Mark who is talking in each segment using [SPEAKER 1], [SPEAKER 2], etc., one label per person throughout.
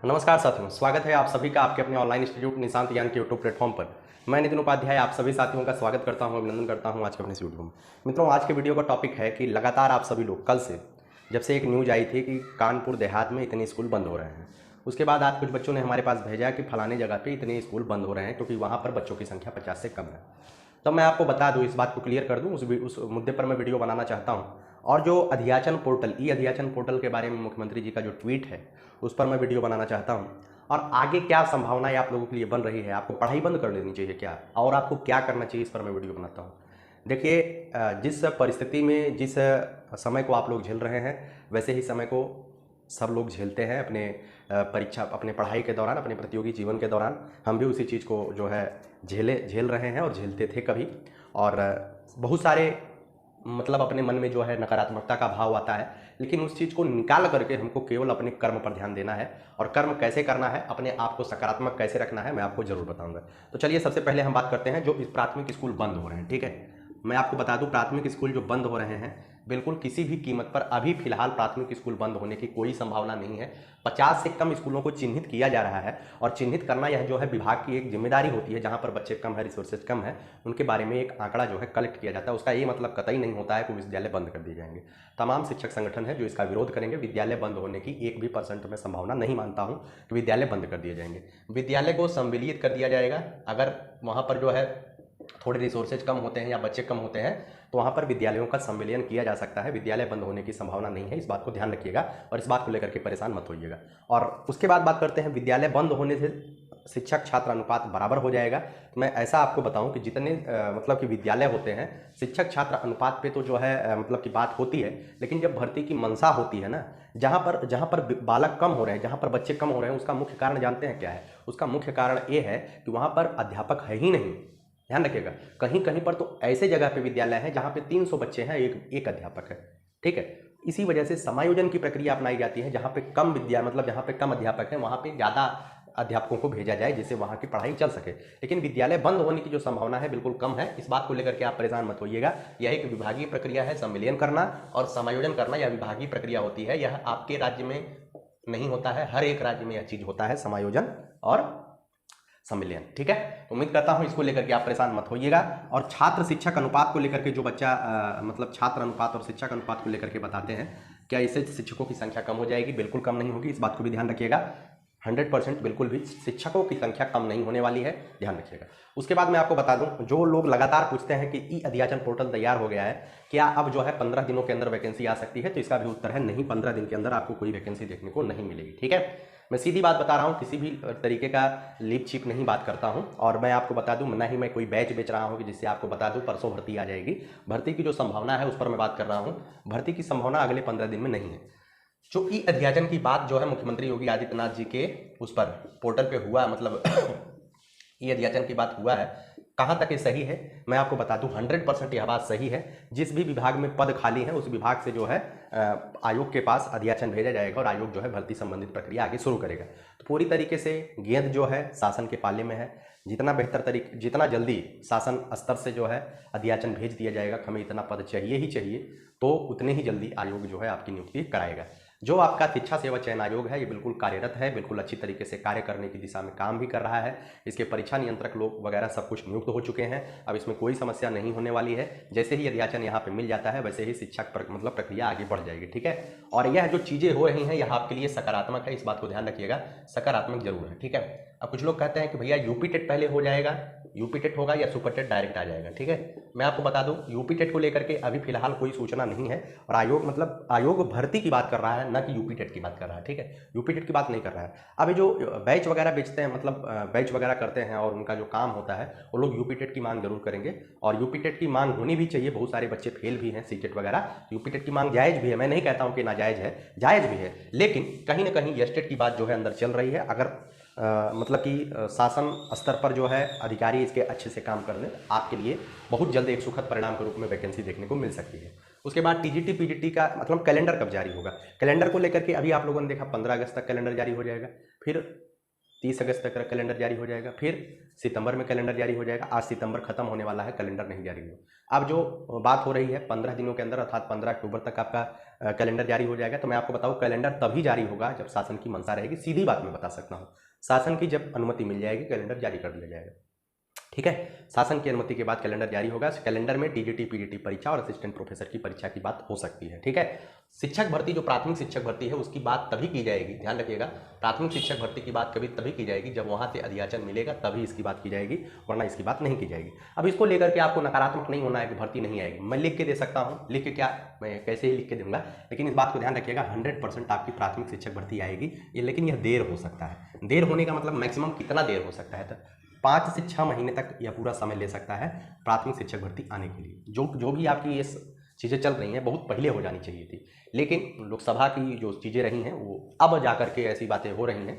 [SPEAKER 1] नमस्कार साथियों, स्वागत है आप सभी का आपके अपने ऑनलाइन इंस्टीट्यूट निशांत ज्ञान के यूट्यूब प्लेटफॉर्म पर। मैं नितिन उपाध्याय आप सभी साथियों का स्वागत करता हूं, अभिनंदन करता हूं आज के अपने इस वीडियो में। मित्रों, आज के वीडियो का टॉपिक है कि लगातार आप सभी लोग कल से जब से एक न्यूज़ आई थी कि कानपुर देहात में इतने स्कूल बंद हो रहे हैं, उसके बाद आज कुछ बच्चों ने हमारे पास भेजा कि फलाने जगह पर इतने स्कूल बंद हो रहे हैं क्योंकि वहाँ पर बच्चों की संख्या 50 से कम है। तब मैं आपको बता दूं, इस बात को क्लियर कर दूं, उस मुद्दे पर मैं वीडियो बनाना चाहता हूं। और जो अध्याचन पोर्टल, ई अध्याचन पोर्टल के बारे में मुख्यमंत्री जी का जो ट्वीट है उस पर मैं वीडियो बनाना चाहता हूं। और आगे क्या संभावनाएं आप लोगों के लिए बन रही है, आपको पढ़ाई बंद कर देनी चाहिए क्या, और आपको क्या करना चाहिए, इस पर मैं वीडियो बनाता हूँ। देखिए, जिस परिस्थिति में जिस समय को आप लोग झेल रहे हैं वैसे ही समय को सब लोग झेलते हैं अपने परीक्षा, अपने पढ़ाई के दौरान, अपने प्रतियोगी जीवन के दौरान। हम भी उसी चीज़ को जो है झेल रहे हैं और झेलते थे कभी। और बहुत सारे मतलब अपने मन में जो है नकारात्मकता का भाव आता है, लेकिन उस चीज़ को निकाल करके हमको केवल अपने कर्म पर ध्यान देना है। और कर्म कैसे करना है, अपने आप को सकारात्मक कैसे रखना है, मैं आपको जरूर बताऊंगा। तो चलिए, सबसे पहले हम बात करते हैं जो इस प्राथमिक स्कूल बंद हो रहे हैं। ठीक है, मैं आपको बता दूं, प्राथमिक स्कूल जो बंद हो रहे हैं, बिल्कुल किसी भी कीमत पर अभी फिलहाल प्राथमिक स्कूल बंद होने की कोई संभावना नहीं है। 50 से कम स्कूलों को चिन्हित किया जा रहा है, और चिन्हित करना यह जो है विभाग की एक जिम्मेदारी होती है। जहां पर बच्चे कम है, रिसोर्सेज कम है, उनके बारे में एक आंकड़ा जो है कलेक्ट किया जाता है। उसका ये मतलब कतई नहीं होता है कि विद्यालय बंद कर दिए जाएंगे। तमाम शिक्षक संगठन है जो इसका विरोध करेंगे। विद्यालय बंद होने की 1% मैं संभावना नहीं मानता हूँ कि विद्यालय बंद कर दिए जाएंगे। विद्यालय को संविलियत कर दिया जाएगा। अगर वहाँ पर जो है थोड़े रिसोर्सेज कम होते हैं या बच्चे कम होते हैं तो वहाँ पर विद्यालयों का संविलियन किया जा सकता है। विद्यालय बंद होने की संभावना नहीं है, इस बात को ध्यान रखिएगा और इस बात को लेकर के परेशान मत होइएगा। और उसके बाद बात करते हैं, विद्यालय बंद होने से शिक्षक छात्र अनुपात बराबर हो जाएगा। तो मैं ऐसा आपको बताऊं कि जितने मतलब कि विद्यालय होते हैं, शिक्षक छात्र अनुपात पे तो जो है मतलब की बात होती है, लेकिन जब भर्ती की मंशा होती है ना, जहाँ पर बालक कम हो रहे हैं, जहाँ पर बच्चे कम हो रहे हैं, उसका मुख्य कारण जानते हैं क्या है? उसका मुख्य कारण ये है कि वहाँ पर अध्यापक है ही नहीं। ध्यान रखिएगा, कहीं कहीं पर तो ऐसे जगह पे विद्यालय है जहाँ पे 300 बच्चे हैं, एक अध्यापक है। ठीक है, इसी वजह से समायोजन की प्रक्रिया अपनाई जाती है। जहाँ पे कम मतलब जहाँ पे कम अध्यापक है वहाँ पे ज़्यादा अध्यापकों को भेजा जाए जिससे वहाँ की पढ़ाई चल सके। लेकिन विद्यालय बंद होने की जो संभावना है बिल्कुल कम है। इस बात को लेकर के आप परेशान मत होइएगा। यह एक विभागीय प्रक्रिया है। संविलियन करना और समायोजन करना यह विभागीय प्रक्रिया होती है। यह आपके राज्य में नहीं होता है, हर एक राज्य में यह चीज़ होता है, समायोजन और सम्मिलियन। ठीक है, उम्मीद करता हूं इसको लेकर के आप परेशान मत होइएगा। और छात्र शिक्षक अनुपात को लेकर के जो बच्चा मतलब छात्र अनुपात और शिक्षक अनुपात को लेकर के बताते हैं, क्या इससे शिक्षकों की संख्या कम हो जाएगी? बिल्कुल कम नहीं होगी, इस बात को भी ध्यान रखिएगा। 100% बिल्कुल भी शिक्षकों की संख्या कम नहीं होने वाली है, ध्यान रखिएगा। उसके बाद मैं आपको बता दूं, जो लोग लगातार पूछते हैं कि ई अध्याचन पोर्टल तैयार हो गया है, क्या अब जो है 15 दिनों के अंदर वैकेंसी आ सकती है? तो इसका भी उत्तर है नहीं, 15 दिन के अंदर आपको कोई वैकेंसी देखने को नहीं मिलेगी। ठीक है, मैं सीधी बात बता रहा हूँ, किसी भी तरीके का लीप छिप नहीं बात करता हूँ। और मैं आपको बता दूँ, ना ही मैं कोई बैच बेच रहा हूँ कि जिससे आपको बता दूँ परसों भर्ती आ जाएगी। भर्ती की जो संभावना है उस पर मैं बात कर रहा हूँ। भर्ती की संभावना अगले 15 दिन में नहीं है। जो ई अध्याचन की बात जो है मुख्यमंत्री योगी आदित्यनाथ जी के उस पर पोर्टल पे हुआ, मतलब ई अध्याचन की बात हुआ है, कहाँ तक ये सही है मैं आपको बता दूं। 100% यह बात सही है। जिस भी विभाग में पद खाली है उस विभाग से जो है आयोग के पास अध्याचन भेजा जाएगा और आयोग जो है भर्ती संबंधित प्रक्रिया आगे शुरू करेगा। तो पूरी तरीके से गेंद जो है शासन के पाले में है। जितना बेहतर तरीके, जितना जल्दी शासन स्तर से जो है अध्याचन भेज दिया जाएगा, हमें इतना पद चाहिए ही चाहिए, तो उतने ही जल्दी आयोग जो है आपकी नियुक्ति कराएगा। जो आपका शिक्षा सेवा चयन आयोग है ये बिल्कुल कार्यरत है, बिल्कुल अच्छी तरीके से कार्य करने की दिशा में काम भी कर रहा है। इसके परीक्षा नियंत्रक लोग वगैरह सब कुछ नियुक्त हो चुके हैं। अब इसमें कोई समस्या नहीं होने वाली है। जैसे ही अध्याचन यहाँ पे मिल जाता है वैसे ही शिक्षक मतलब प्रक्रिया आगे बढ़ जाएगी। ठीक है, और यह जो चीज़ें हो रही हैं यह आपके लिए सकारात्मक है, इस बात को ध्यान रखिएगा, सकारात्मक जरूर है। ठीक है, अब कुछ लोग कहते हैं कि भैया यूपी टेट पहले हो जाएगा, यूपी टेट होगा या सुपर टेट डायरेक्ट आ जाएगा। ठीक है, मैं आपको बता दूं, यूपी टेट को लेकर के अभी फिलहाल कोई सूचना नहीं है। और आयोग भर्ती की बात कर रहा है, न कि यूपी टेट की बात कर रहा है। ठीक है, यूपी टेट की बात नहीं कर रहा है। अभी जो बैच वगैरह बेचते हैं, मतलब बैच वगैरह करते हैं और उनका जो काम होता है, वो लोग यूपी टेट की मांग जरूर करेंगे। और यूपी टेट की मांग होनी भी चाहिए। बहुत सारे बच्चे फेल भी हैं सीटेट वगैरह, यूपी टेट की मांग जायज़ भी है। मैं नहीं कहता हूँ कि नाजायज़ है, जायज़ भी है। लेकिन कहीं ना कहीं एस्टेट की बात जो है अंदर चल रही है। अगर मतलब कि शासन स्तर पर जो है अधिकारी इसके अच्छे से काम कर लें, आपके लिए बहुत जल्द एक सुखद परिणाम के रूप में वैकेंसी देखने को मिल सकती है। उसके बाद टीजीटी पीजीटी का मतलब कैलेंडर कब जारी होगा? कैलेंडर को लेकर के अभी आप लोगों ने देखा 15 अगस्त तक कैलेंडर जारी हो जाएगा, फिर 30 अगस्त तक कैलेंडर जारी हो जाएगा, फिर सितंबर में कैलेंडर जारी हो जाएगा। आज सितंबर खत्म होने वाला है, कैलेंडर नहीं जारी हुआ। अब जो बात हो रही है 15 दिनों के अंदर, अर्थात 15 अक्टूबर तक आपका कैलेंडर जारी हो जाएगा। तो मैं आपको बताऊँ कैलेंडर तभी जारी होगा जब शासन की मंशा रहेगी, सीधी बात मैं बता सकता हूँ। शासन की जब अनुमति मिल जाएगी कैलेंडर जारी कर दिया जाएगा, ठीक है। शासन की अनुमति के बाद कैलेंडर जारी होगा। कैलेंडर में टीजीटी पीजीटी परीक्षा और असिस्टेंट प्रोफेसर की परीक्षा की बात हो सकती है, ठीक है। शिक्षक भर्ती जो प्राथमिक शिक्षक भर्ती है उसकी बात तभी की जाएगी, ध्यान रखिएगा, प्राथमिक शिक्षक भर्ती की बात कभी तभी की जाएगी जब वहाँ से अधियाचन मिलेगा, तभी इसकी बात की जाएगी, वरना इसकी बात नहीं की जाएगी। अब इसको लेकर के आपको नकारात्मक नहीं होना है कि भर्ती नहीं आएगी। मैं लिख के दे सकता हूँ, लिख के क्या, मैं कैसे ही लिख के दूंगा, लेकिन इस बात को ध्यान रखिएगा 100% आपकी प्राथमिक शिक्षक भर्ती आएगी ये, लेकिन यह देर हो सकता है। देर होने का मतलब मैक्सिमम कितना देर हो सकता है, तो 5 से 6 महीने तक यह पूरा समय ले सकता है प्राथमिक शिक्षक भर्ती आने के लिए। जो भी आपकी ये चीज़ें चल रही हैं बहुत पहले हो जानी चाहिए थी, लेकिन लोकसभा की जो चीज़ें रही हैं वो अब जा कर के ऐसी बातें हो रही हैं,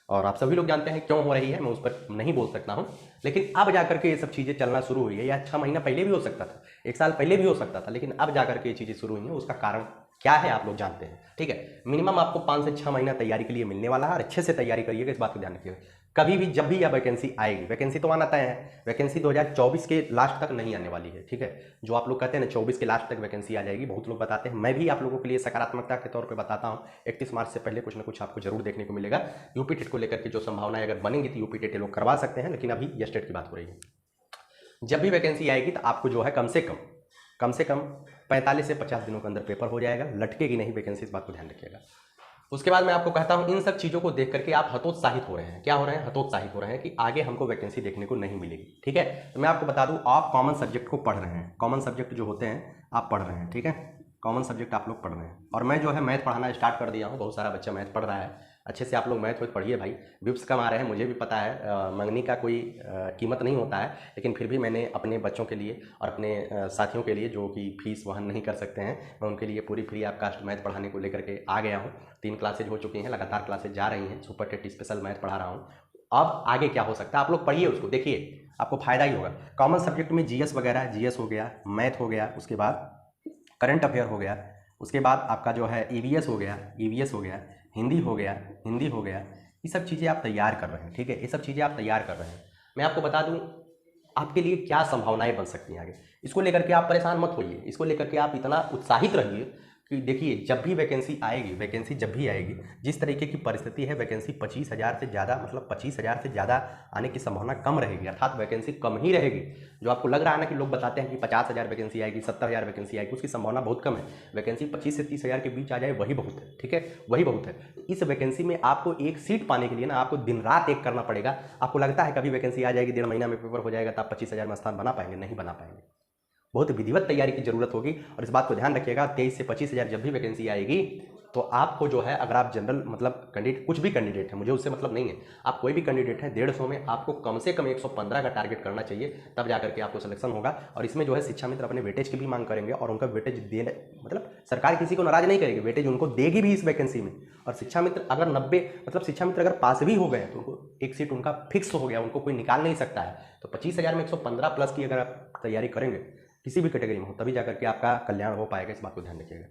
[SPEAKER 1] और आप सभी लोग जानते हैं क्यों हो रही है, मैं उस पर नहीं बोल सकता हूं, लेकिन अब जा कर के ये सब चीज़ें चलना शुरू हुई है। या 6 महीना पहले भी हो सकता था, 1 साल पहले भी हो सकता था, लेकिन अब जा कर के ये चीज़ें शुरू हुई हैं। उसका कारण क्या है आप लोग जानते हैं, ठीक है। मिनिमम आपको 5 से 6 महीना तैयारी के लिए मिलने वाला है, और अच्छे से तैयारी करिएगा, इस बात को ध्यान रखिएगा। कभी भी जब भी यह वैकेंसी आएगी, वैकेंसी तो आना तय है, वैकेंसी 2024 के लास्ट तक नहीं आने वाली है, ठीक है। जो आप लोग कहते हैं ना 24 के लास्ट तक वैकेंसी आ जाएगी, बहुत लोग बताते हैं, मैं भी आप लोगों के लिए सकारात्मकता के तौर पे बताता हूं, 31 मार्च से पहले कुछ ना कुछ आपको जरूर देखने को मिलेगा। यूपी टेट को लेकर के जो संभावनाएं अगर बनेंगी तो यूपी टेट लोग करवा सकते हैं, लेकिन अभी ये स्टेट की बात हो रही है। जब भी वैकेंसी आएगी तो आपको जो है कम से कम 45 से 50 दिनों के अंदर पेपर हो जाएगा, लटकेगी नहीं वैकेंसी, इस बात को ध्यान रखिएगा। उसके बाद मैं आपको कहता हूं इन सब चीज़ों को देख करके आप हतोत्साहित हो रहे हैं, क्या हो रहे हैं, हतोत्साहित हो रहे हैं कि आगे हमको वैकेंसी देखने को नहीं मिलेगी, ठीक है। तो मैं आपको बता दूं आप कॉमन सब्जेक्ट को पढ़ रहे हैं, कॉमन सब्जेक्ट जो होते हैं आप पढ़ रहे हैं, ठीक है, कॉमन सब्जेक्ट आप लोग पढ़ रहे हैं। और मैं जो है मैथ पढ़ाना स्टार्ट कर दिया हूँ, बहुत सारा बच्चा मैथ पढ़ रहा है, अच्छे से आप लोग मैथ पढ़िए भाई। विप्स कम आ रहे हैं मुझे भी पता है, मंगनी का कोई कीमत नहीं होता है, लेकिन फिर भी मैंने अपने बच्चों के लिए और अपने साथियों के लिए जो कि फीस वहन नहीं कर सकते हैं, मैं उनके लिए पूरी फ्री ऑफ कास्ट मैथ पढ़ाने को लेकर के आ गया हूँ। 3 क्लासेज हो चुकी हैं, लगातार क्लासेज जा रही हैं, सुपर टेट स्पेशल मैथ पढ़ा रहा हूँ। अब आगे क्या हो सकता है आप लोग पढ़िए, उसको देखिए, आपको फायदा ही होगा। कॉमन सब्जेक्ट में जीएस वगैरह, जीएस हो गया, मैथ हो गया, उसके बाद करंट अफेयर हो गया, उसके बाद आपका जो है ईवीएस हो गया, ईवीएस हो गया, हिंदी हो गया, हिंदी हो गया, ये सब चीज़ें आप तैयार कर रहे हैं, ठीक है, ये सब चीज़ें आप तैयार कर रहे हैं। मैं आपको बता दूं आपके लिए क्या संभावनाएं बन सकती हैं आगे, इसको लेकर के आप परेशान मत होइए, इसको लेकर के आप इतना उत्साहित रहिए कि देखिए जब भी वैकेंसी आएगी, वैकेंसी जब भी आएगी, जिस तरीके की परिस्थिति है, वैकेंसी 25,000 से ज़्यादा, मतलब 25,000 से ज़्यादा आने की संभावना कम रहेगी, अर्थात वैकेंसी कम ही रहेगी। जो आपको लग रहा है ना कि लोग बताते हैं कि 50,000 वैकेंसी आएगी, 70,000 वैकेंसी आएगी, उसकी संभावना बहुत कम है। वैकेंसी 25 से 30,000 के बीच आ जाए वही बहुत है, ठीक है, वही बहुत है। इस वैकेंसी में आपको एक सीट पाने के लिए ना आपको दिन रात एक करना पड़ेगा। आपको लगता है कभी वैकेंसी आ जाएगी 1.5 महीना में पेपर हो जाएगा तो आप 25,000 में स्थान बना पाएंगे, नहीं बना पाएंगे, बहुत विधिवत तैयारी की जरूरत होगी। और इस बात को ध्यान रखिएगा 23 से 25,000 जब भी वैकेंसी आएगी तो आपको जो है, अगर आप जनरल मतलब कैंडिडेट, कुछ भी कैंडिडेट है, मुझे उससे मतलब नहीं है, आप कोई भी कैंडिडेट है, 150 में आपको कम से कम 115 का टारगेट करना चाहिए, तब जाकर के आपको सिलेक्शन होगा। और इसमें जो है शिक्षा मित्र अपने वेटेज की भी मांग करेंगे, और उनका वेटेज देने, मतलब सरकार किसी को नाराज नहीं करेगी, वेटेज उनको देगी भी इस वैकेंसी में। और शिक्षा मित्र अगर 90, मतलब शिक्षा मित्र अगर पास भी हो गए तो उनको एक सीट उनका फिक्स हो गया, उनको कोई निकाल नहीं सकता है। तो 25,000 में 115 प्लस की अगर आप तैयारी करेंगे किसी भी कैटेगरी में हो, तभी जाकर के आपका कल्याण हो पाएगा, इस बात को ध्यान रखिएगा।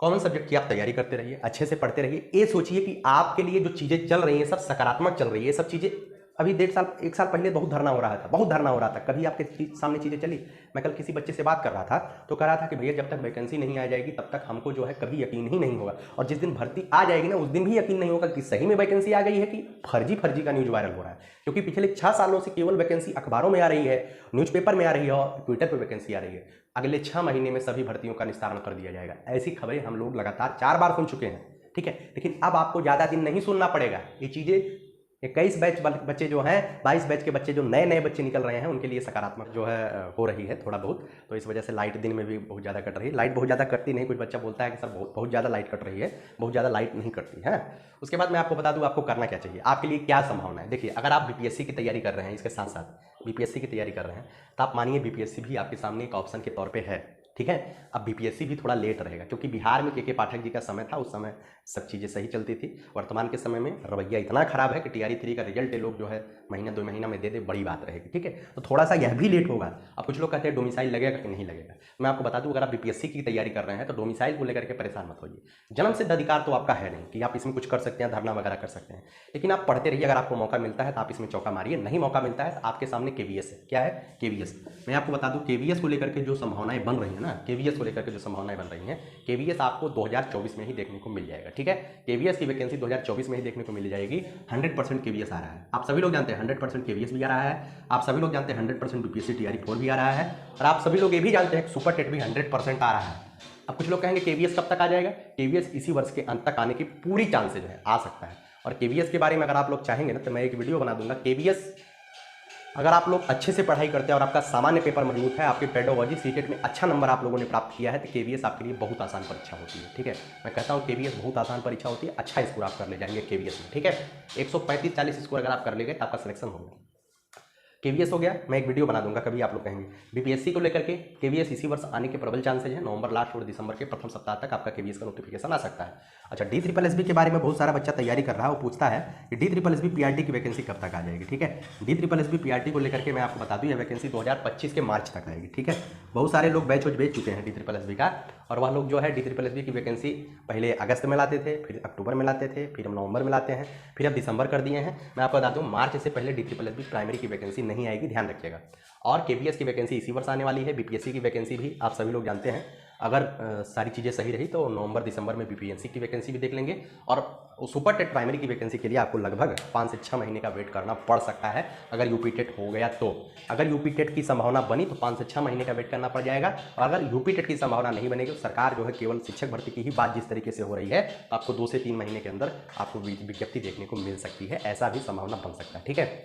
[SPEAKER 1] कॉमन सब्जेक्ट की आप तैयारी करते रहिए, अच्छे से पढ़ते रहिए। ये सोचिए कि आपके लिए जो चीज़ें चल रही हैं सब सकारात्मक चल रही है, ये सब चीज़ें अभी 1.5 साल 1 साल पहले बहुत धरना हो रहा था, बहुत धरना हो रहा था, कभी आपके सामने चीज़ें चली। मैं कल किसी बच्चे से बात कर रहा था तो कह रहा था कि भैया जब तक वैकेंसी नहीं आ जाएगी तब तक हमको जो है कभी यकीन ही नहीं होगा, और जिस दिन भर्ती आ जाएगी ना उस दिन भी यकीन नहीं होगा कि सही में वैकेंसी आ गई है कि फर्जी का न्यूज़ वायरल हो रहा है। क्योंकि पिछले 6 सालों से केवल वैकेंसी अखबारों में आ रही है, न्यूज़पेपर में आ रही है और ट्विटर पर वैकेंसी आ रही है। अगले 6 महीने में सभी भर्तियों का निस्तारण कर दिया जाएगा, ऐसी खबरें हम लोग लगातार 4 बार सुन चुके हैं, ठीक है। लेकिन अब आपको ज़्यादा दिन नहीं सुनना पड़ेगा, ये चीज़ें 21 बैच बच्चे जो हैं, 22 बैच के बच्चे जो नए बच्चे निकल रहे हैं उनके लिए सकारात्मक जो है हो रही है थोड़ा बहुत। तो इस वजह से लाइट दिन में भी बहुत ज़्यादा कट रही है, लाइट बहुत ज़्यादा कटती नहीं, कुछ बच्चा बोलता है कि सर बहुत ज़्यादा लाइट कट रही है, बहुत ज़्यादा लाइट नहीं कटती है। उसके बाद मैं आपको बता दूं आपको करना क्या चाहिए, आपके लिए क्या संभावना है। देखिए अगर आप बीपीएससी की तैयारी कर रहे हैं, इसके साथ साथ बीपीएससी की तैयारी कर रहे हैं, तो आप मानिए बीपीएससी भी आपके सामने एक ऑप्शन के तौर पर है, ठीक है। अब बीपीएससी भी थोड़ा लेट रहेगा, क्योंकि बिहार में के पाठक जी का समय था, उस समय सब चीज़ें सही चलती थी। वर्तमान के समय में रवैया इतना खराब है कि टीआरई 3 का रिजल्ट ये लोग जो है महीना 2 महीना में दे दे, बड़ी बात रहेगी, ठीक है। तो थोड़ा सा यह भी लेट होगा। अब कुछ लोग कहते हैं डोमिसाइल लगेगा कि नहीं लगेगा, मैं आपको बता दूं अगर आप बीपीएससी की तैयारी कर रहे हैं तो डोमिसाइल को लेकर के परेशान मत होइए। जन्म सिद्ध अधिकार तो आपका है नहीं कि आप इसमें कुछ कर सकते हैं, धरना वगैरह कर सकते हैं, लेकिन आप पढ़ते रहिए। अगर आपको मौका मिलता है तो आप इसमें चौका मारिए, नहीं मौका मिलता है तो आपके सामने केवीएस है। क्या है केवीएस? मैं आपको बता दूं केवीएस को लेकर के जो संभावनाएं बन रही है ना, केवीएस को लेकर के जो संभावनाएं बन रही हैं, केवीएस आपको 2024 में ही देखने को मिल जाएगा। ठीक है, केवीएस की वैकेंसी 2024 में ही देखने को मिल जाएगी। 100% केवीएस आ रहा है। आप सभी लोग जानते हैं 100% केवीएस भी आ रहा है। आप सभी लोग जानते हैं 100% बीपीएससी टीआरई 4 भी आ रहा है। और आप सभी लोग ये भी जानते हैं सुपर टेट भी 100% आ रहा है। अब कुछ लोग कहेंगे केवीएस कब तक आ जाएगा? केवीएस इसी वर्ष के अंत तक आने की पूरी चांसेज है, आ सकता है। और केवीएस के बारे में अगर आप लोग चाहेंगे ना तो मैं एक वीडियो बना दूंगा। केवीएस अगर आप लोग अच्छे से पढ़ाई करते हैं और आपका सामान्य पेपर मजबूत है, आपकी पेडोलॉजी सीटेट में अच्छा नंबर आप लोगों ने प्राप्त किया है, तो केवीएस आपके लिए बहुत आसान परीक्षा होती है। ठीक है, मैं कहता हूँ केवीएस बहुत आसान परीक्षा होती है। अच्छा स्कोर आप कर ले जाएंगे केवीएस में। ठीक है, 135-40 स्कोर अगर आप कर लेंगे तो आपका सिलेक्शन होगा। केवीएस हो गया, मैं एक वीडियो बना दूंगा कभी, आप लोग कहेंगे। बीपीएससी को लेकर के केवीएस इसी वर्ष आने के प्रबल चांसेज हैं। नवंबर लास्ट और दिसंबर के प्रथम सप्ताह तक आपका केवीएस का नोटिफिकेशन आ सकता है। अच्छा, DSSS के बारे में बहुत सारा बच्चा तैयारी कर रहा है, वो पूछता है कि DSSS पीआरटी की वैकेंसी कब तक आ जाएगी। ठीक है, DSSS पीआरटी को लेकर के मैं आपको बता दूं, यह वैकेंसी 2025 के मार्च तक आएगी। ठीक है, बहुत सारे लोग बैच बेच चुके हैं DSSS का, और वह लोग जो है DSSS की वैकेंसी पहले अगस्त में लाते थे, फिर अक्टूबर में लाते थे, फिर हम नवंबर में लाते हैं, फिर अब दिसंबर कर दिए हैं। मैं आपको बता दूं मार्च से पहले DSSS प्राइमरी की वैकेंसी नहीं आएगी, ध्यान रखिएगा। और केवीएस की वैकेंसी इसी वर्ष आने वाली है। बीपीएससी की वैकेंसी भी आप सभी लोग जानते हैं, अगर सारी चीज़ें सही रही तो नवंबर दिसंबर में बीपीएससी की वैकेंसी भी देख लेंगे। और सुपर टेट प्राइमरी की वैकेंसी के लिए आपको लगभग 5 से 6 महीने का वेट करना पड़ सकता है, अगर यूपी टेट हो गया तो। अगर यूपी टेट की संभावना बनी तो 5 से 6 महीने का वेट करना पड़ जाएगा। और अगर यूपी टेट की संभावना नहीं बनेगी तो सरकार जो है केवल शिक्षक भर्ती की ही बात जिस तरीके से हो रही है, तो आपको 2 से 3 महीने के अंदर आपको विज्ञप्ति देखने को मिल सकती है, ऐसा भी संभावना बन सकता है। ठीक है,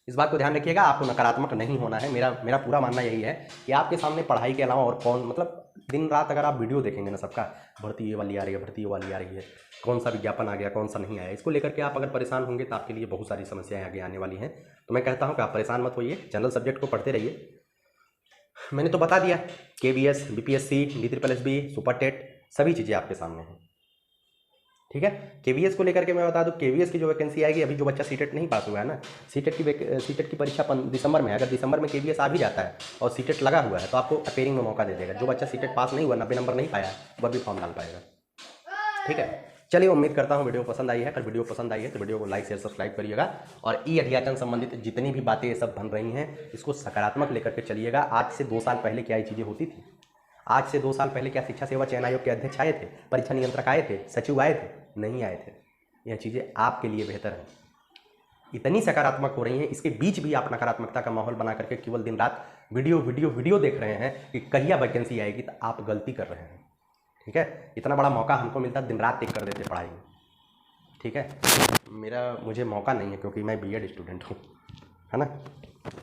[SPEAKER 1] इस बात को ध्यान रखिएगा, आपको नकारात्मक नहीं होना है। मेरा पूरा मानना यही है कि आपके सामने पढ़ाई के अलावा और कौन, मतलब दिन रात अगर आप वीडियो देखेंगे ना सबका, भर्ती ये वाली आ रही है, भर्ती ये वाली आ रही है, कौन सा विज्ञापन आ गया, कौन सा नहीं आया, इसको लेकर के आप अगर परेशान होंगे तो आपके लिए बहुत सारी समस्याएं आगे आने वाली हैं। तो मैं कहता हूँ कि आप परेशान मत होइए, जनरल सब्जेक्ट को पढ़ते रहिए। मैंने तो बता दिया, KVS, BPSC, DSSS, super TET, सभी चीज़ें आपके सामने हैं। ठीक है, केवीएस को लेकर के मैं बता दूं, केवीएस की जो वैकेंसी आएगी, अभी जो बच्चा सीटेट नहीं पास हुआ है ना, सीटेट की परीक्षा दिसंबर में है। अगर दिसंबर में केवीएस आ भी जाता है और सीटेट लगा हुआ है तो आपको अपेयरिंग में मौका दे देगा। जो बच्चा सीटेट पास नहीं हुआ, 90 नंबर नहीं पाया, वह भी फॉर्म डाल पाएगा। ठीक है, चलिए, उम्मीद करता हूँ वीडियो पसंद आई है। अगर वीडियो पसंद आई है तो वीडियो को लाइक शेयर सब्सक्राइब करिएगा। और ई अध्याचन संबंधित जितनी भी बातें सब बन रही हैं, इसको सकारात्मक लेकर के चलिएगा। आज से 2 साल पहले क्या ये चीज़ें होती थी? आज से 2 साल पहले क्या शिक्षा सेवा चयन आयोग के अध्यक्ष आए थे, परीक्षा नियंत्रक आए थे, सचिव आए थे? नहीं आए थे। यह चीज़ें आपके लिए बेहतर है। इतनी सकारात्मक हो रही हैं, इसके बीच भी आप नकारात्मकता का माहौल बना करके केवल दिन रात वीडियो देख रहे हैं कि कहिया वैकेंसी आएगी, तो आप गलती कर रहे हैं। ठीक है, इतना बड़ा मौका हमको मिलता, दिन रात एक कर देते पढ़ाई में। ठीक है, मुझे मौका नहीं है क्योंकि मैं बीएड स्टूडेंट हूँ, है ना,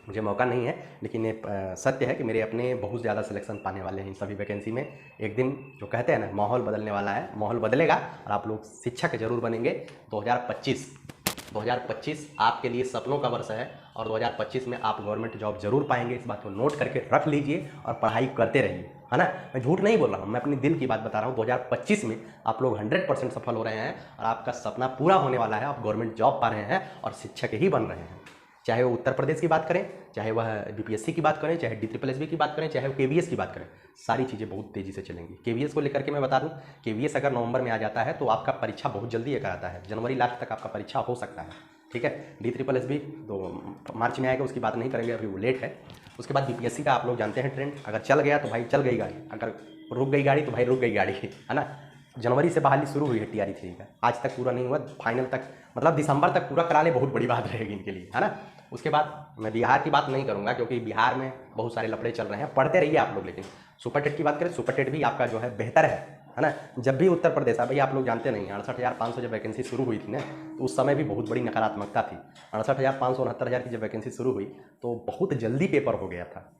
[SPEAKER 1] मुझे मौका नहीं है। लेकिन ये सत्य है कि मेरे अपने बहुत ज़्यादा सिलेक्शन पाने वाले हैं इन सभी वैकेंसी में। एक दिन जो कहते हैं ना, माहौल बदलने वाला है, माहौल बदलेगा और आप लोग शिक्षक जरूर बनेंगे। 2025 आपके लिए सपनों का वर्ष है और 2025 में आप गवर्नमेंट जॉब जरूर पाएंगे। इस बात को नोट करके रख लीजिए और पढ़ाई करते रहिए, है ना। मैं झूठ नहीं बोल रहा हूँ, मैं अपनी दिल की बात बता रहा हूँ। 2025 में आप लोग 100% सफल हो रहे हैं और आपका सपना पूरा होने वाला है। आप गवर्नमेंट जॉब पा रहे हैं और शिक्षक ही बन रहे हैं। चाहे वो उत्तर प्रदेश की बात करें, चाहे वह बीपीएससी की बात करें, चाहे DSSS की बात करें, चाहे वो केवीएस की बात करें, सारी चीज़ें बहुत तेज़ी से चलेंगी। केवीएस को लेकर के मैं बता दूं, केवीएस अगर नवंबर में आ जाता है तो आपका परीक्षा बहुत जल्दी एक आता है, जनवरी लास्ट तक आपका परीक्षा हो सकता है। ठीक है, DSSS भी तो मार्च में आएगा, उसकी बात नहीं करेंगे, अभी वो लेट है। उसके बाद बीपीएससी का आप लोग जानते हैं ट्रेंड, अगर चल गया तो भाई चल गई गाड़ी, अगर रुक गई गाड़ी तो भाई रुक गई गाड़ी, है ना। जनवरी से बहाली शुरू हुई है टीआरई 3 का, आज तक पूरा नहीं हुआ, फाइनल तक मतलब दिसंबर तक पूरा करा ले, बहुत बड़ी बात रहेगी इनके लिए, है ना। उसके बाद मैं बिहार की बात नहीं करूंगा क्योंकि बिहार में बहुत सारे लफड़े चल रहे हैं, पढ़ते रहिए आप लोग। लेकिन सुपर टेट की बात करें, सुपर टेट भी आपका जो है बेहतर है ना। जब भी उत्तर प्रदेश भाई आप लोग जानते नहीं, 68,500 जब वैकेंसी शुरू हुई थी ना, तो उस समय भी बहुत बड़ी नकारात्मकता थी। 68,500 69,000 की जब वैकेंसी शुरू हुई तो बहुत जल्दी पेपर हो गया था।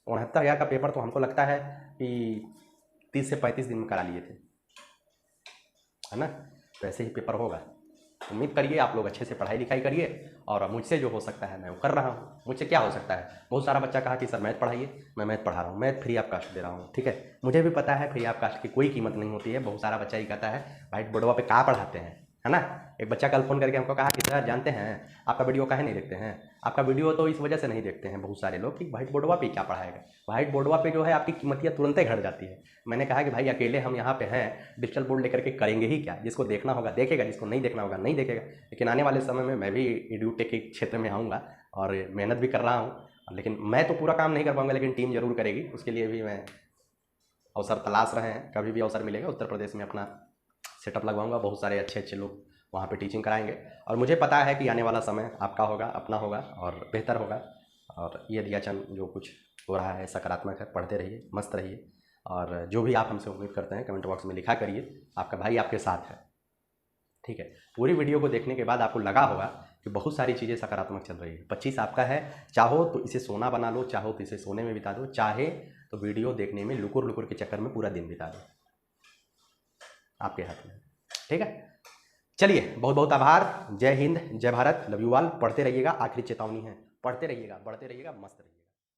[SPEAKER 1] 69,000 का पेपर तो हमको लगता है कि 30 से 35 दिन में करा लिए थे, है ना। तो ऐसे ही पेपर होगा। उम्मीद करिए आप लोग अच्छे से पढ़ाई लिखाई करिए और मुझसे जो हो सकता है मैं वो कर रहा हूँ। मुझसे क्या हो सकता है, बहुत सारा बच्चा कहा कि सर मैथ पढ़ाइए, मैं मैथ पढ़ा रहा हूँ, मैथ फ्री ऑफ कास्ट दे रहा हूँ। ठीक है, मुझे भी पता है फ्री ऑफ कास्ट की कोई कीमत नहीं होती है। बहुत सारा बच्चा ही कहता है भाई बोर्डवा पे कहाँ पढ़ाते हैं, है ना। एक बच्चा कल फ़ोन करके हमको कहा कि सर जानते हैं आपका वीडियो काहे नहीं देखते हैं। आपका वीडियो तो इस वजह से नहीं देखते हैं बहुत सारे लोग कि व्हाइट बोर्डवा पे क्या पढ़ाएगा। व्हाइट बोर्डवा पे जो है आपकी कीमतियाँ तुरंत ही घट जाती है। मैंने कहा कि भाई अकेले हम यहाँ पे हैं, डिजिटल बोर्ड लेकर के करेंगे ही क्या। जिसको देखना होगा देखेगा, जिसको नहीं देखना होगा नहीं देखेगा। लेकिन आने वाले समय में मैं भी एडुटेक के क्षेत्र में आऊँगा और मेहनत भी कर रहा हूँ। लेकिन मैं तो पूरा काम नहीं कर पाऊँगा, लेकिन टीम जरूर करेगी, उसके लिए भी मैं अवसर तलाश रहे हैं, कभी भी अवसर मिलेगा उत्तर प्रदेश में अपना सेटअप लगवाऊंगा, बहुत सारे अच्छे अच्छे लोग वहाँ पे टीचिंग कराएंगे। और मुझे पता है कि आने वाला समय आपका होगा, अपना होगा और बेहतर होगा। और ये दियाचंद जो कुछ हो रहा है सकारात्मक है, पढ़ते रहिए, मस्त रहिए, और जो भी आप हमसे उम्मीद करते हैं कमेंट बॉक्स में लिखा करिए, आपका भाई आपके साथ है। ठीक है, पूरी वीडियो को देखने के बाद आपको लगा होगा कि बहुत सारी चीज़ें सकारात्मक चल रही है। 25 आपका है, चाहो तो इसे सोना बना लो, चाहो तो इसे सोने में बिता दो, चाहे तो वीडियो देखने में लुकुर लुकुर के चक्कर में पूरा दिन बिता दो, आपके हाथ में। ठीक है, चलिए, बहुत बहुत आभार। जय हिंद, जय भारत, लव यू ऑल। पढ़ते रहिएगा, आखिरी चेतावनी है, पढ़ते रहिएगा, बढ़ते रहिएगा, मस्त रहिएगा।